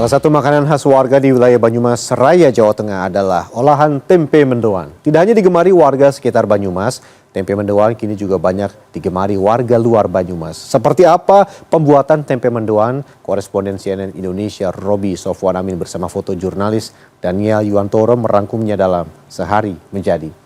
Salah satu makanan khas warga di wilayah Banyumas Raya, Jawa Tengah adalah olahan tempe mendoan. Tidak hanya digemari warga sekitar Banyumas, tempe mendoan kini juga banyak digemari warga luar Banyumas. Seperti apa pembuatan tempe mendoan? Koresponden CNN Indonesia Roby Sofwan Amin bersama fotojurnalis Daniel Yuwantoro merangkumnya dalam Sehari Menjadi.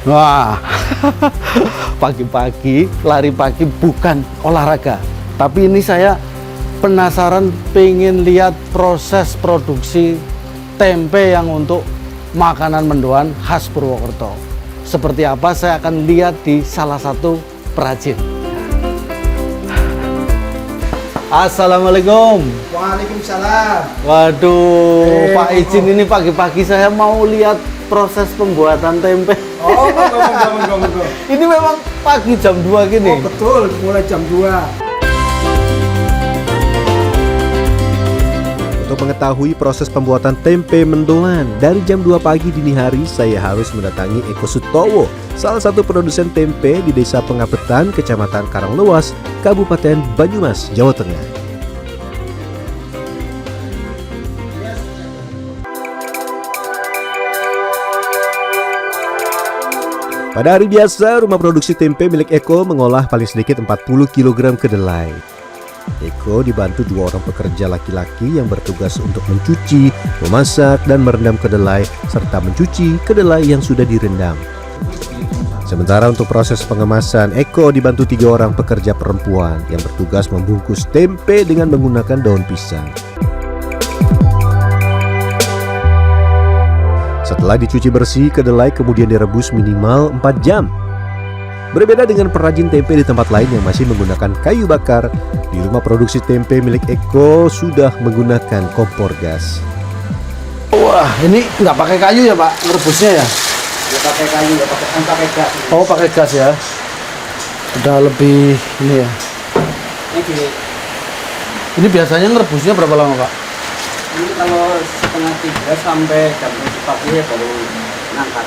Wah, pagi-pagi lari pagi bukan olahraga, tapi ini saya penasaran pengen lihat proses produksi tempe yang untuk makanan mendoan khas Purwokerto. Seperti apa saya akan lihat di salah satu perajin. Assalamualaikum. Waalaikumsalam. Waduh, Pak izin ini pagi-pagi saya mau lihat proses pembuatan tempe. Oh, monggo. Ini memang pagi jam 2 gini. Oh, betul, mulai jam 2. Untuk mengetahui proses pembuatan tempe mendoan dari jam 2 pagi dini hari, saya harus mendatangi Eko Sutowo, salah satu produsen tempe di Desa Pengapetan, Kecamatan Karanglewas, Kabupaten Banyumas, Jawa Tengah. Pada hari biasa, rumah produksi tempe milik Eko mengolah paling sedikit 40 kg kedelai. Eko dibantu 2 orang pekerja laki-laki yang bertugas untuk mencuci, memasak, dan merendam kedelai, serta mencuci kedelai yang sudah direndam. Sementara untuk proses pengemasan, Eko dibantu 3 orang pekerja perempuan yang bertugas membungkus tempe dengan menggunakan daun pisang. Setelah dicuci bersih, kedelai kemudian direbus minimal 4 jam. Berbeda dengan perajin tempe di tempat lain yang masih menggunakan kayu bakar, di rumah produksi tempe milik Eko sudah menggunakan kompor gas. Wah, ini nggak pakai kayu ya Pak, merebusnya ya? Ya pakai kayu, ya pakai gas. Oh, pakai gas ya? Udah lebih ini ya. Ini biasanya ngerebusnya berapa lama Pak? Ini kalau setengah 3 sampai jam 4 pagi baru ngangkat.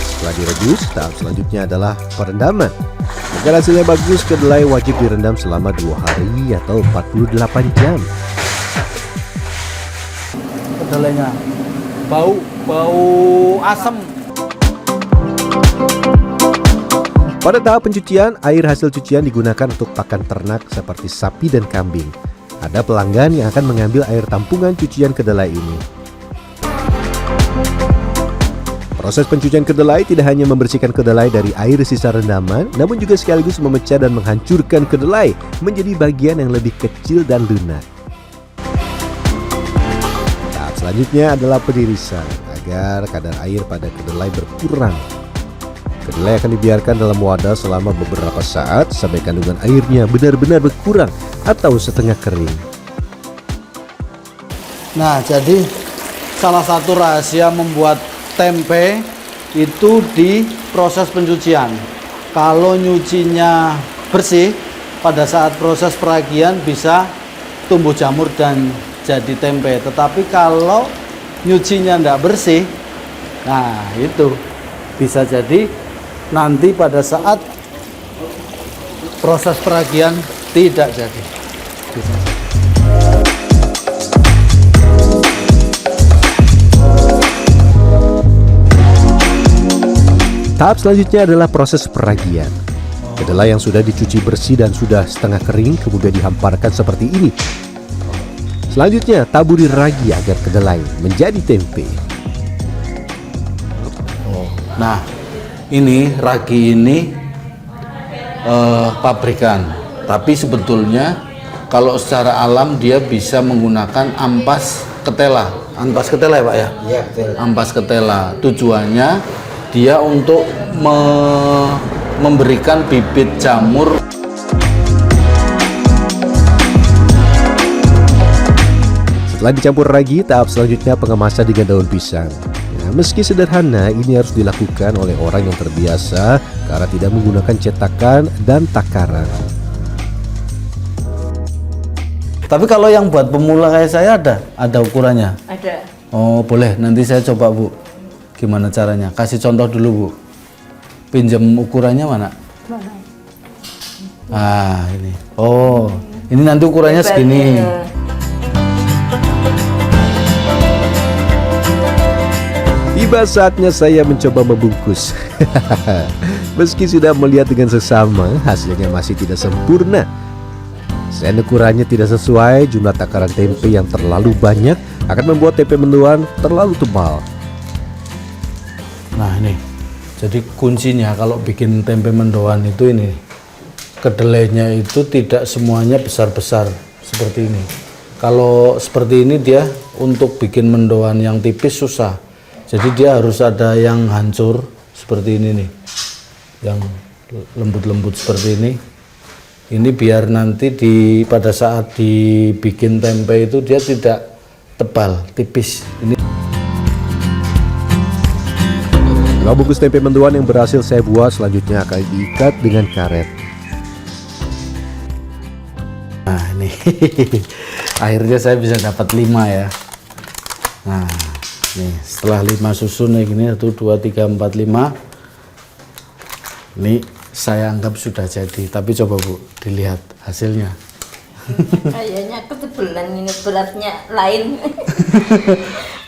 Setelah direbus, tahap selanjutnya adalah perendaman. Agar hasilnya bagus, kedelai wajib direndam selama 2 hari atau 48 jam. Kedelainya bau asam. Pada tahap pencucian, air hasil cucian digunakan untuk pakan ternak seperti sapi dan kambing. Ada pelanggan yang akan mengambil air tampungan cucian kedelai ini. Proses pencucian kedelai tidak hanya membersihkan kedelai dari air sisa rendaman, namun juga sekaligus memecah dan menghancurkan kedelai menjadi bagian yang lebih kecil dan lunak. Tahap selanjutnya adalah penirisan agar kadar air pada kedelai berkurang. Kedelai akan dibiarkan dalam wadah selama beberapa saat sampai kandungan airnya benar-benar berkurang atau setengah kering. Nah, jadi salah satu rahasia membuat tempe itu di proses pencucian. Kalau nyucinya bersih, pada saat proses peragian bisa tumbuh jamur dan jadi tempe. Tetapi kalau nyucinya tidak bersih, nah itu bisa jadi nanti pada saat proses peragian tidak jadi. Bisa. Tahap selanjutnya adalah proses peragian. Kedelai yang sudah dicuci bersih dan sudah setengah kering kemudian dihamparkan seperti ini. Selanjutnya taburi ragi agar kedelai menjadi tempe. Nah, ini ragi ini pabrikan, tapi sebetulnya kalau secara alam dia bisa menggunakan ampas ketela ya Pak ya? Iya, betul. Ampas ketela tujuannya dia untuk memberikan bibit jamur. Setelah dicampur ragi, tahap selanjutnya pengemasan dengan daun pisang. Nah, meski sederhana, ini harus dilakukan oleh orang yang terbiasa karena tidak menggunakan cetakan dan takaran. Tapi kalau yang buat pemula kayak saya ada ukurannya? Ada. Oh boleh, nanti saya coba Bu. Gimana caranya? Kasih contoh dulu Bu. Pinjam ukurannya mana? Mana? Ah ini. Oh ini nanti ukurannya segini. Tiba saatnya saya mencoba membungkus. Meski sudah melihat dengan sesama, hasilnya masih tidak sempurna. Selain ukurannya tidak sesuai, jumlah takaran tempe yang terlalu banyak akan membuat tempe mendoan terlalu tebal. Nah ini, jadi kuncinya kalau bikin tempe mendoan itu ini, kedelainya itu tidak semuanya besar-besar seperti ini. Kalau seperti ini dia untuk bikin mendoan yang tipis susah. Jadi dia harus ada yang hancur seperti ini nih, yang lembut-lembut seperti ini. Ini biar nanti pada saat dibikin tempe itu dia tidak tebal, tipis. Ini. Dua bungkus tempe mendoan yang berhasil saya buat selanjutnya akan diikat dengan karet. Nah ini, akhirnya saya bisa dapat 5 ya. Nah. Nih, setelah 5 susun kayak gini 1, 2, 3, 4, 5. Ini saya anggap sudah jadi, tapi coba Bu dilihat hasilnya. Kayaknya ketebalan ini beratnya lain.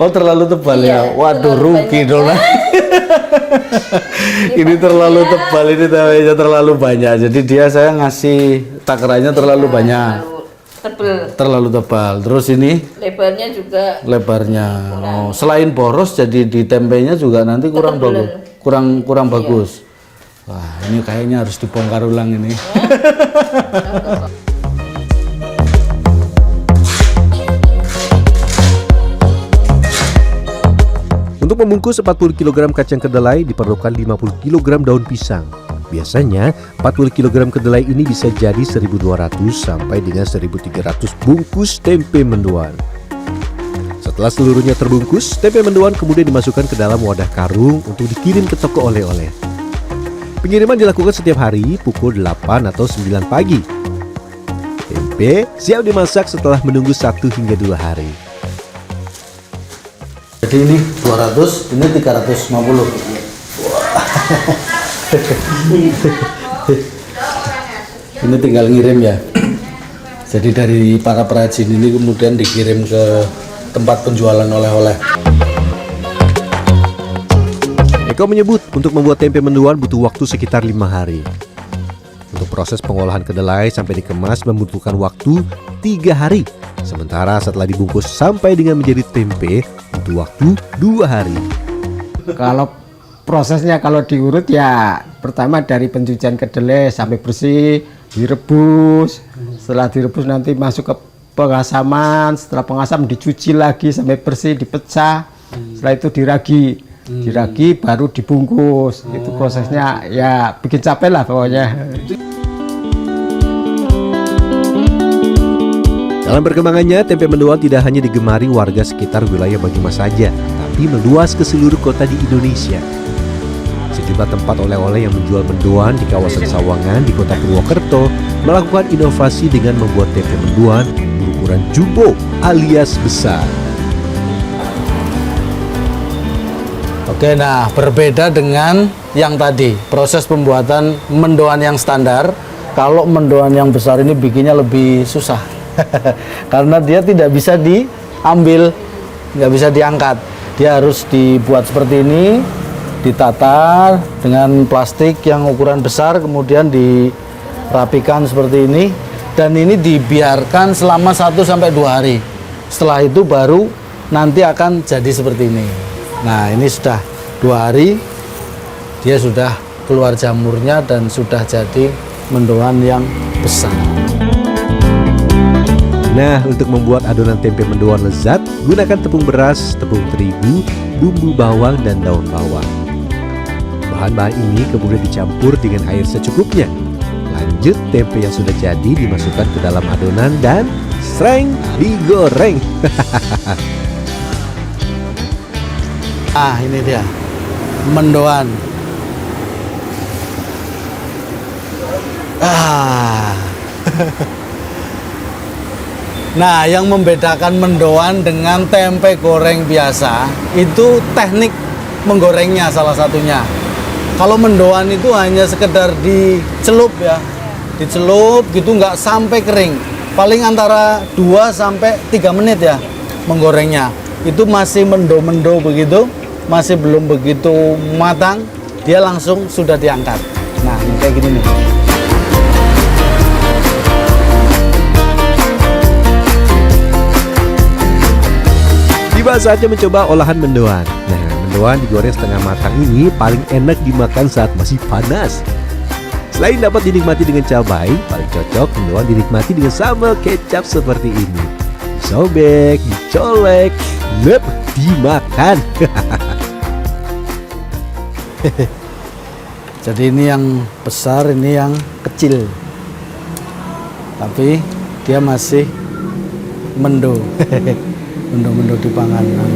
Oh terlalu tebal ya? Iya, Waduh rugi banyak. dong. Ini terlalu tebal, ini tampaknya terlalu banyak. Jadi dia saya ngasih takarannya terlalu banyak. Terlalu tebal. Terus ini Lebarnya juga. lebarnya. Oh, selain boros jadi di tempenya juga nanti kurang bagus. Kurang bagus. Wah, ini kayaknya harus dibongkar ulang ini. Untuk membungkus 40 kg kacang kedelai diperlukan 50 kg daun pisang. Biasanya 40 kg kedelai ini bisa jadi 1.200 sampai dengan 1.300 bungkus tempe mendoan. Setelah seluruhnya terbungkus, tempe mendoan kemudian dimasukkan ke dalam wadah karung untuk dikirim ke toko oleh-oleh. Pengiriman dilakukan setiap hari pukul 8 atau 9 pagi. Tempe siap dimasak setelah menunggu 1 hingga 2 hari. Jadi ini 200, ini 350. Ini tinggal ngirim ya. Jadi dari para perajin ini kemudian dikirim ke tempat penjualan oleh-oleh. Eko menyebut untuk membuat tempe mendoan butuh waktu sekitar 5 hari. Untuk proses pengolahan kedelai sampai dikemas membutuhkan waktu 3 hari. Sementara setelah dibungkus sampai dengan menjadi tempe butuh waktu 2 hari. Kalau prosesnya kalau diurut ya pertama dari pencucian kedelai sampai bersih, direbus. Setelah direbus nanti masuk ke pengasaman. Setelah pengasaman dicuci lagi sampai bersih, dipecah. Setelah itu diragi baru dibungkus. Itu prosesnya ya bikin capek lah pokoknya. Dalam perkembangannya, tempe mendoan tidak hanya digemari warga sekitar wilayah Banyumas saja, tapi meluas ke seluruh kota di Indonesia. Sejumlah tempat oleh-oleh yang menjual mendoan di kawasan Sawangan di kota Purwokerto melakukan inovasi dengan membuat tempe mendoan berukuran jumbo alias besar. Oke, nah berbeda dengan yang tadi proses pembuatan mendoan yang standar. Kalau mendoan yang besar ini bikinnya lebih susah karena dia tidak bisa diambil, nggak bisa diangkat. Dia harus dibuat seperti ini, ditata dengan plastik yang ukuran besar, kemudian dirapikan seperti ini, dan ini dibiarkan selama 1-2 hari. Setelah itu baru nanti akan jadi seperti ini. Nah ini sudah 2 hari, dia sudah keluar jamurnya dan sudah jadi mendoan yang besar. Nah, untuk membuat adonan tempe mendoan lezat, gunakan tepung beras, tepung terigu, bumbu bawang, dan daun bawang. Bahan-bahan ini kemudian dicampur dengan air secukupnya. Lanjut, tempe yang sudah jadi dimasukkan ke dalam adonan dan sreng digoreng. Ah, ini dia mendoan. Nah, yang membedakan mendoan dengan tempe goreng biasa itu teknik menggorengnya salah satunya. Kalau mendoan itu hanya sekedar dicelup ya, dicelup gitu nggak sampai kering. Paling antara 2 sampai 3 menit ya menggorengnya. Itu masih mendo-mendo begitu, masih belum begitu matang, dia langsung sudah diangkat. Nah, ini kayak gini nih. Tiba saatnya mencoba olahan mendoan. Nah, mendoan digoreng setengah matang ini paling enak dimakan saat masih panas. Selain dapat dinikmati dengan cabai, paling cocok mendoan dinikmati dengan sambal kecap seperti ini. Disobek, dicolek, dimakan. Jadi ini yang besar, ini yang kecil. Tapi dia masih mendo. Mendo-mendo di panganan.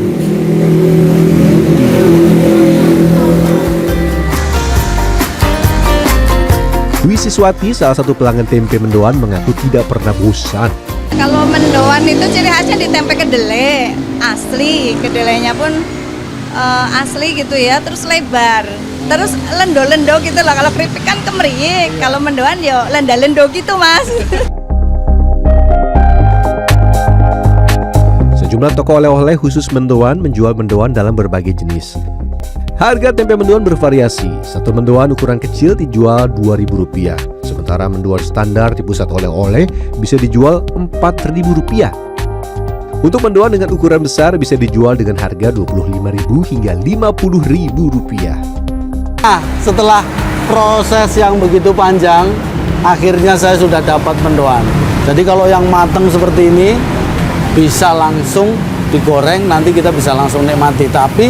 Dwi Siswati, salah satu pelanggan tempe mendoan, mengaku tidak pernah bosan. Kalau mendoan itu ciri khasnya di tempe kedelai asli, kedelainya pun asli gitu ya, terus lebar, terus lendo-lendo gitu loh. Kalau keripik kan kemeriik, kalau mendoan ya lenda-lendo gitu mas. Sejumlah toko oleh-oleh khusus mendoan menjual mendoan dalam berbagai jenis. Harga tempe mendoan bervariasi. Satu mendoan ukuran kecil dijual Rp2.000, sementara mendoan standar di pusat oleh-oleh bisa dijual Rp4.000. Untuk mendoan dengan ukuran besar bisa dijual dengan harga Rp25.000 hingga Rp50.000. Nah, setelah proses yang begitu panjang, akhirnya saya sudah dapat mendoan. Jadi kalau yang matang seperti ini bisa langsung digoreng, nanti kita bisa langsung nikmati. Tapi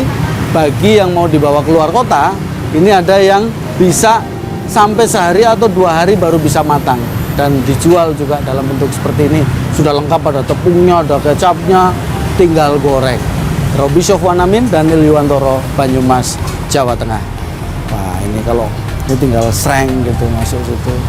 bagi yang mau dibawa keluar kota, ini ada yang bisa sampai sehari atau 2 hari baru bisa matang dan dijual juga dalam bentuk seperti ini. Sudah lengkap, ada tepungnya, ada kecapnya, tinggal goreng. Roby Sofwan Amin, Daniel Yuwantoro, Banyumas, Jawa Tengah. Wah, ini kalau ini tinggal sreng gitu masuk situ.